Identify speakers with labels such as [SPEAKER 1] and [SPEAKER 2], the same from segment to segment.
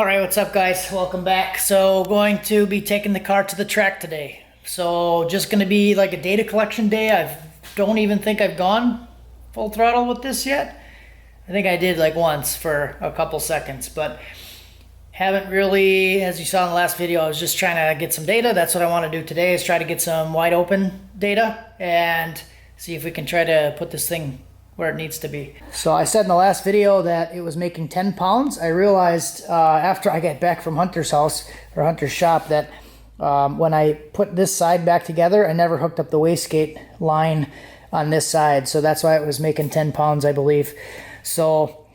[SPEAKER 1] All right, what's up guys? Welcome back. So going to be taking the car to the track today. So just going to be like a data collection day. I don't even think I've gone full throttle with this yet. I think I did like once for a couple seconds, but haven't really, as you saw in the last video, I was just trying to get some data. That's what I want to do today, is try to get some wide open data and see if we can try to put this thing where it needs to be. So I said in the last video that it was making 10 pounds. I realized after I got back from Hunter's house, or Hunter's shop, that when I put this side back together, I never hooked up the wastegate line on this side. So that's why it was making 10 pounds, I believe. So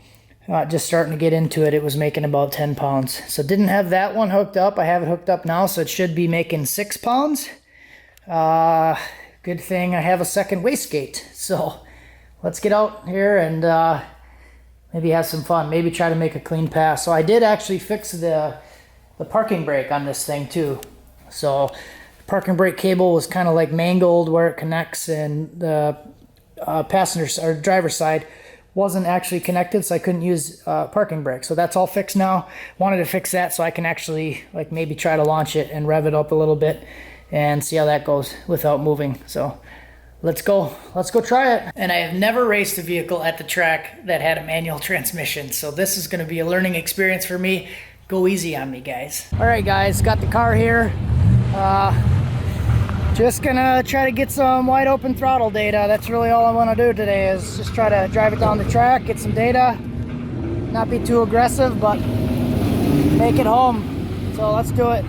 [SPEAKER 1] just starting to get into it, it was making about 10 pounds. So didn't have that one hooked up. I have it hooked up now, so it should be making 6 pounds. Good thing I have a second wastegate. So let's get out here and maybe have some fun. Maybe try to make a clean pass. So I did actually fix the parking brake on this thing too. So the parking brake cable was kind of like mangled where it connects, and the passenger or driver's side wasn't actually connected, so I couldn't use parking brake. So that's all fixed now. Wanted to fix that so I can actually like maybe try to launch it and rev it up a little bit and see how that goes without moving. So let's go try it. And I have never raced a vehicle at the track that had a manual transmission, so this is going to be a learning experience for me. Go easy on me, guys. All right guys, got the car here. Just gonna try to get some wide open throttle data. That's really all I want to do today, is just try to drive it down the track, get some data, not be too aggressive, but make it home. So let's do it.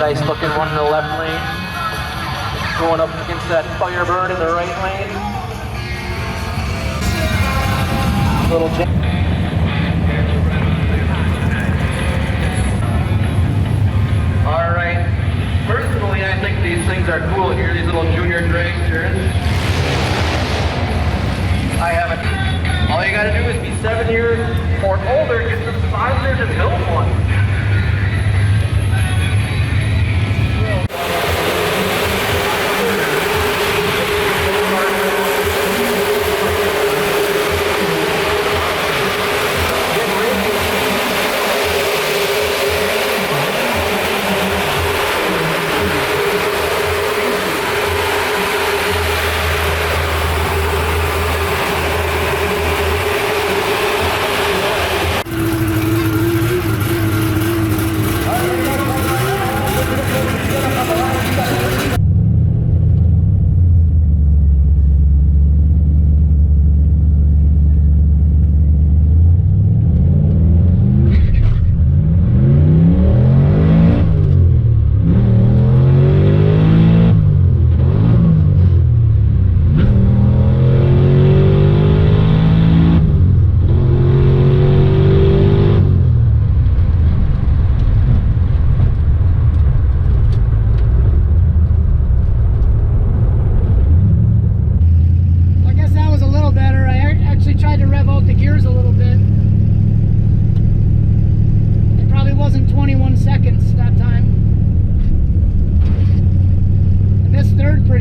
[SPEAKER 2] Nice looking one in the left lane. Going up against that Firebird in the right lane. Little jump. Alright. Personally, I think these things are cool here, these little junior dragsters. I haven't. All you gotta do is be 7 years or older, get some 5 years and build one.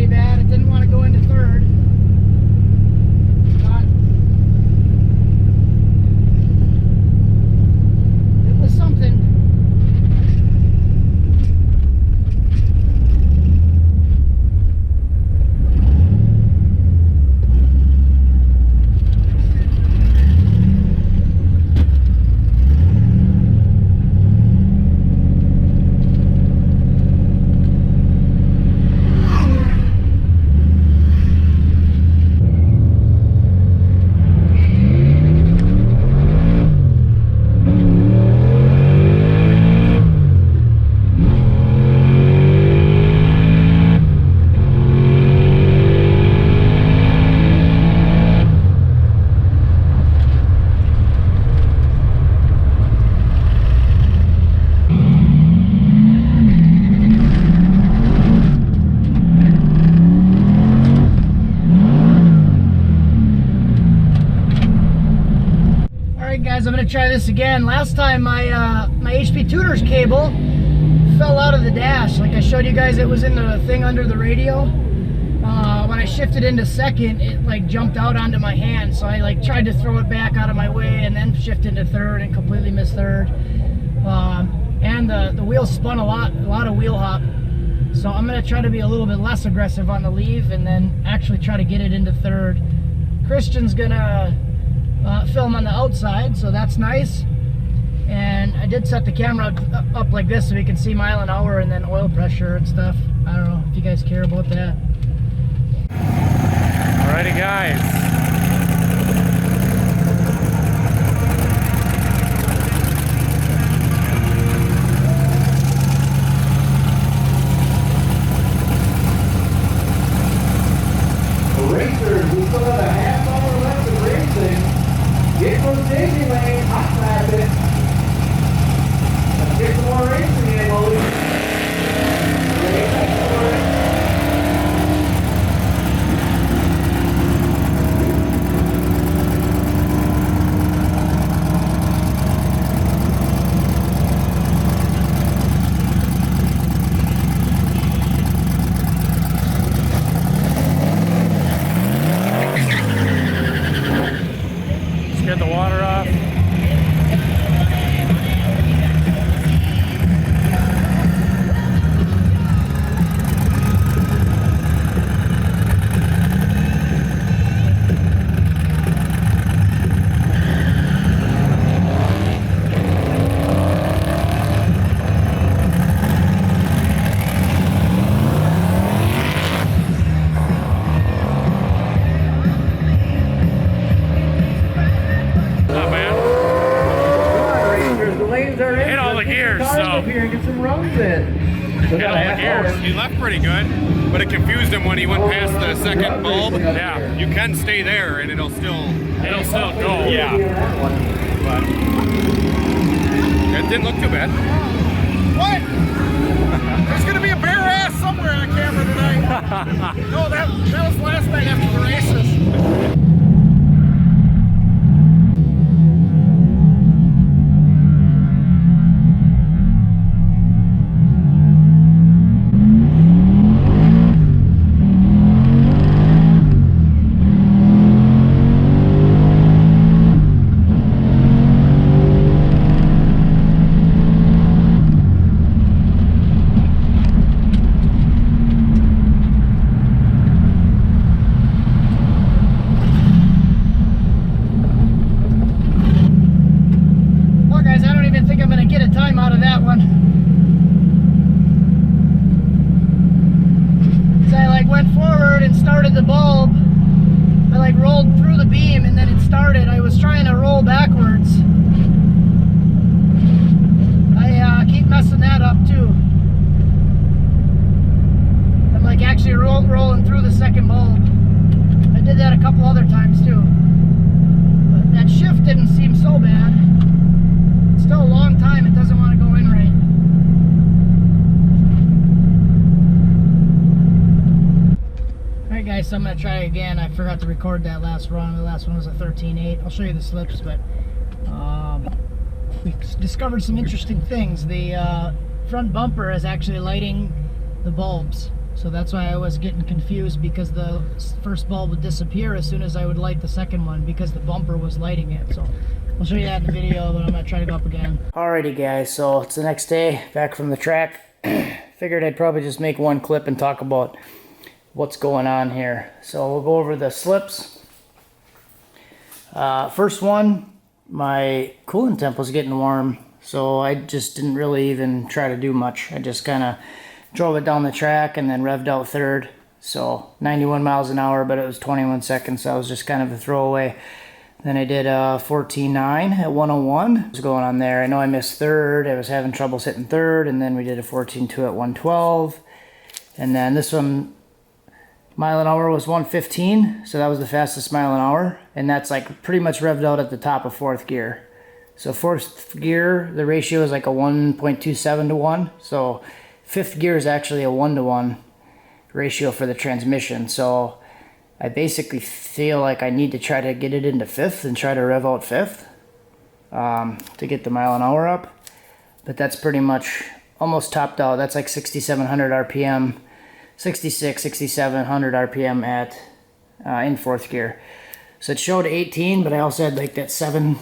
[SPEAKER 1] pretty bad. It didn't want to go into third. But it was something. Guys, I'm going to try this again. Last time my HP Tuners cable fell out of the dash. Like I showed you guys, it was in the thing under the radio. When I shifted into second, it like jumped out onto my hand, so I like tried to throw it back out of my way and then shift into third and completely missed third. And the wheel spun a lot of wheel hop. So I'm going to try to be a little bit less aggressive on the leave and then actually try to get it into third. Christian's going to film on the outside, so that's nice. And I did set the camera up like this so we can see mile an hour and then oil pressure and stuff. I don't know if you guys care about that.
[SPEAKER 3] Alrighty guys.
[SPEAKER 2] Racers, we still have a half hour left of racing. Get those daisy lanes, hot traffic. Let's get some more racing in, Willie.
[SPEAKER 3] Get the water off.
[SPEAKER 2] Hit
[SPEAKER 3] all the gears,
[SPEAKER 2] Cars
[SPEAKER 3] so.
[SPEAKER 2] up here and get some runs in.
[SPEAKER 3] Hit all the gears.
[SPEAKER 4] He left pretty good, but it confused him when he went past the second bulb.
[SPEAKER 3] Yeah.
[SPEAKER 4] You can stay there and it'll still
[SPEAKER 3] go.
[SPEAKER 4] Yeah. But it didn't look too bad.
[SPEAKER 5] What? There's gonna be a bare ass somewhere on camera tonight. No, that was last night after the races.
[SPEAKER 1] Started the bulb, I like rolled through the beam and then it started. I was trying to roll backwards. I keep messing that up too. I'm like actually rolling through the second bulb. I did that a couple other times too. But that shift didn't seem so bad. It's still a long time, it doesn't want to go in right. Alright guys, so I'm going to try again. I forgot to record that last run. The last one was a 13.8. I'll show you the slips, but we discovered some interesting things. The front bumper is actually lighting the bulbs. So that's why I was getting confused, because the first bulb would disappear as soon as I would light the second one, because the bumper was lighting it. So I'll show you that in the video, but I'm gonna try to go up again. Alrighty guys, so it's the next day, back from the track. Figured I'd probably just make one clip and talk about what's going on here. So we'll go over the slips. First one, my coolant temp was getting warm, so I just didn't really even try to do much. I just kind of drove it down the track and then revved out third. So 91 miles an hour, but it was 21 seconds, so it was just kind of a throwaway. Then I did 14.9 at 101. What was going on there? I know I missed third. I was having troubles hitting third, and then we did a 14.2 at 112. And then this one, mile an hour was 115, so that was the fastest mile an hour. And that's like pretty much revved out at the top of fourth gear. So fourth gear, the ratio is like a 1.27 to 1. So fifth gear is actually a 1 to 1 ratio for the transmission. So I basically feel like I need to try to get it into fifth and try to rev out fifth to get the mile an hour up. But that's pretty much almost topped out. That's like 6,700 RPM, 66, 6,700 RPM at in fourth gear. So it showed 18, but I also had like that 7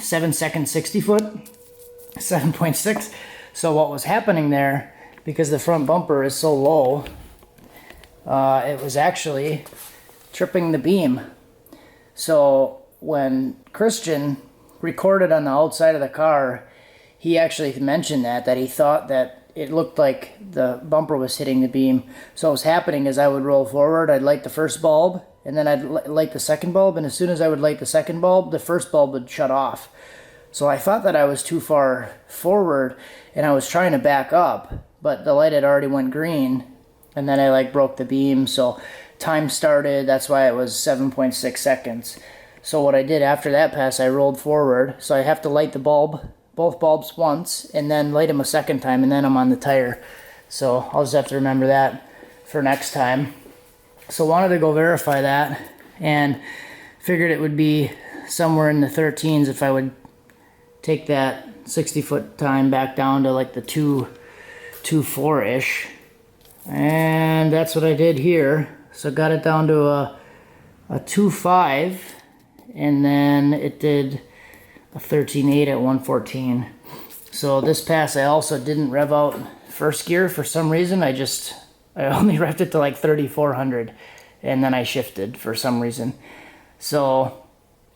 [SPEAKER 1] second 60 foot, 7.6. So what was happening there, because the front bumper is so low, it was actually tripping the beam. So when Christian recorded on the outside of the car, he actually mentioned that he thought that it looked like the bumper was hitting the beam. So what was happening is I would roll forward, I'd light the first bulb, and then I'd light the second bulb, and as soon as I would light the second bulb, the first bulb would shut off. So I thought that I was too far forward, and I was trying to back up, but the light had already went green, and then I like broke the beam. So time started, that's why it was 7.6 seconds. So what I did after that pass, I rolled forward, so I have to light the bulb, both bulbs once, and then light them a second time, and then I'm on the tire. So I'll just have to remember that for next time. So wanted to go verify that, and figured it would be somewhere in the 13s if I would take that 60 foot time back down to like the 2.4-ish. And that's what I did here. So got it down to a 2.5, and then it did a 13.8 at 114. So this pass I also didn't rev out first gear for some reason. I only revved it to like 3,400, and then I shifted for some reason. So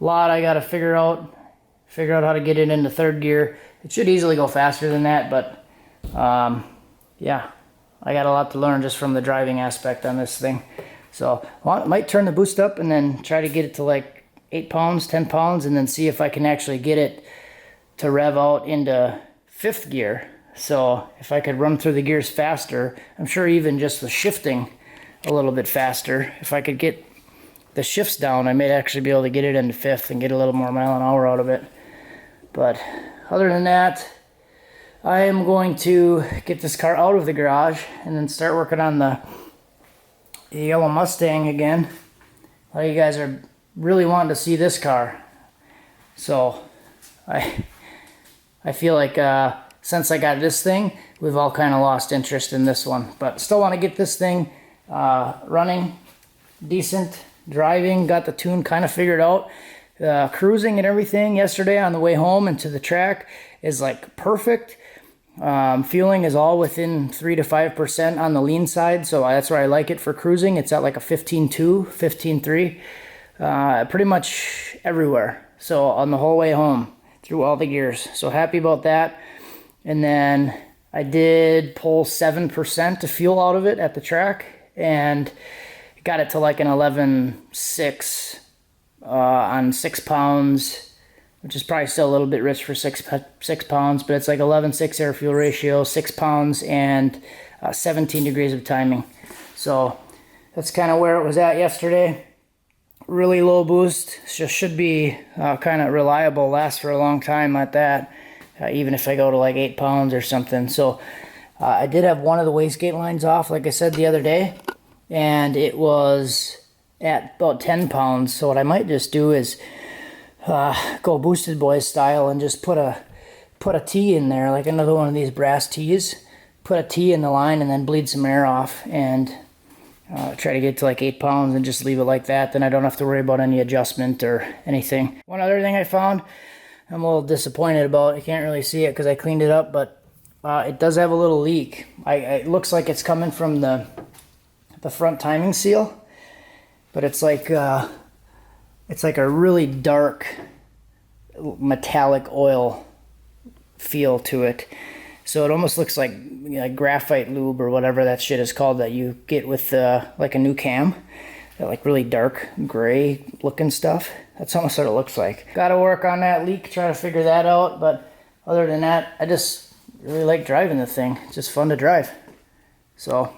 [SPEAKER 1] a lot I gotta figure out how to get it into third gear. It should easily go faster than that, but yeah, I got a lot to learn just from the driving aspect on this thing. So I might turn the boost up and then try to get it to like 8 pounds, 10 pounds, and then see if I can actually get it to rev out into fifth gear. So if I could run through the gears faster, I'm sure even just the shifting a little bit faster, if I could get the shifts down, I may actually be able to get it into fifth and get a little more mile an hour out of it. But other than that, I am going to get this car out of the garage and then start working on the yellow Mustang again. A lot of you guys are really wanting to see this car. So I feel like since I got this thing, we've all kind of lost interest in this one. But still want to get this thing running, decent, driving, got the tune kind of figured out. Cruising and everything yesterday on the way home and to the track is like perfect. Fueling is all within 3 to 5% on the lean side, so that's where I like it for cruising. It's at like a 15.2, 15.3, pretty much everywhere. So on the whole way home through all the gears. So happy about that. And then I did pull 7% of fuel out of it at the track and got it to like an 11.6 on 6 pounds, which is probably still a little bit rich for 6 pounds, but it's like 11.6 air fuel ratio, 6 pounds, and 17 degrees of timing. So that's kind of where it was at yesterday. Really low boost. Just should be kind of reliable, last for a long time at that, even if I go to like 8 pounds or something. So I did have one of the wastegate lines off, like I said the other day, and it was at about 10 pounds. So what I might just do is go Boosted Boys style and just put a T in there, like another one of these brass T's, put a T in the line and then bleed some air off and try to get to like 8 pounds and just leave it like that. Then I don't have to worry about any adjustment or anything. One other thing I found I'm a little disappointed about, I can't really see it because I cleaned it up, but it does have a little leak. It looks like it's coming from the front timing seal, but it's like a really dark metallic oil feel to it. So it almost looks like graphite lube or whatever that shit is called that you get with like a new cam. That like really dark gray looking stuff. That's almost what it looks like. Got to work on that leak, try to figure that out. But other than that, I just really like driving the thing. It's just fun to drive. So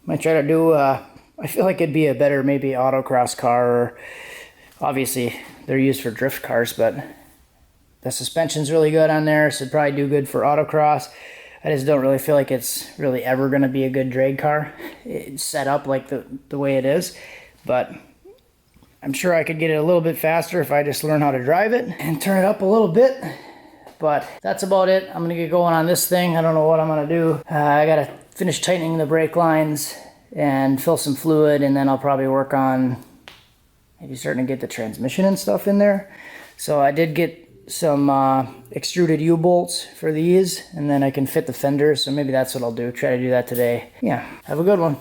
[SPEAKER 1] might try to do, I feel like it'd be a better maybe autocross car. Or obviously they're used for drift cars, but the suspension's really good on there, so it'd probably do good for autocross. I just don't really feel like it's really ever going to be a good drag car. It's set up like the way it is, but I'm sure I could get it a little bit faster if I just learn how to drive it and turn it up a little bit. But that's about it. I'm going to get going on this thing. I don't know what I'm going to do. I got to finish tightening the brake lines and fill some fluid, and then I'll probably work on maybe starting to get the transmission and stuff in there. So I did get some extruded U-bolts for these, and then I can fit the fenders, so maybe that's what I'll do. Try to do that today. Yeah, have a good one.